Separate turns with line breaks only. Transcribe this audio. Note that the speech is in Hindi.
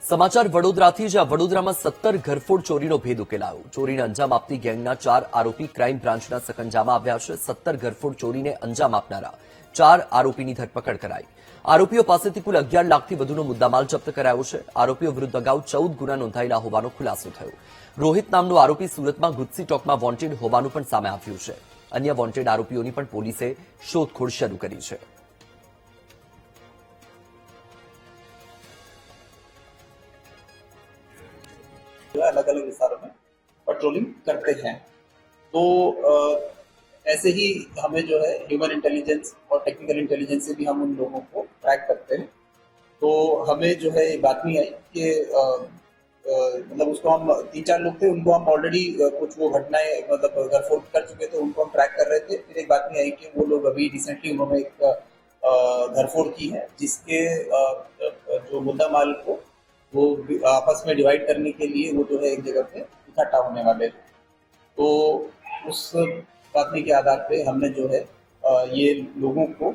સમાચાર વડોદરાથી, જ્યાં વડોદરામાં 17 ઘરફોડ ચોરીનો ભેદ ઉકેલાયો. ચોરીને અંજામ આપતી ગેંગના 4 આરોપી ક્રાઇમ બ્રાન્ચના સકંજામાં આવ્યા છે. 17 ઘરફોડ ચોરીને અંજામ આપનારા 4 આરોપીની ધરપકડ કરાઈ. આરોપીઓ પાસેથી કુલ 11 લાખથી વધુનો મુદ્દામાલ જપ્ત કરાયો છે. આરોપીઓ વિરુદ્ધ અગાઉ 14 ગુના નોંધાયેલા હોવાનો ખુલાસો થયો. રોહિત નામનો આરોપી સુરતમાં ગુજસી ટોકમાં વોન્ટેડ હોવાનું પણ સામે આવ્યું છે. અન્ય વોન્ટેડ આરોપીઓની પણ પોલીસે શોધખોળ શરૂ કરી છે.
अलग अलग विस्तारों में पेट्रोलिंग करते हैं। तो ऐसे ही हमें जो है ह्यूमन इंटेलिजेंस और टेक्निकल इंटेलिजेंस से भी हम उन लोगों को ट्रैक करते हैं। तो हमें जो है बातमी आई कि मतलब उसको हम 3-4 लोग थे, उनको हम ऑलरेडी कुछ वो घटनाएं मतलब गरफोड़ कर चुके थे, उनको हम ट्रैक कर रहे थे। फिर एक बातमी आई कि वो लोग अभी रिसेंटली उन्होंने एक घरफोड़ की है, जिसके जो मुद्दा माल को वो आपस में डिवाइड करने के लिए वो जो है एक जगह पे इकट्ठा होने वाले थे। तो उस बातमी के आधार पे हमने जो है ये लोगों को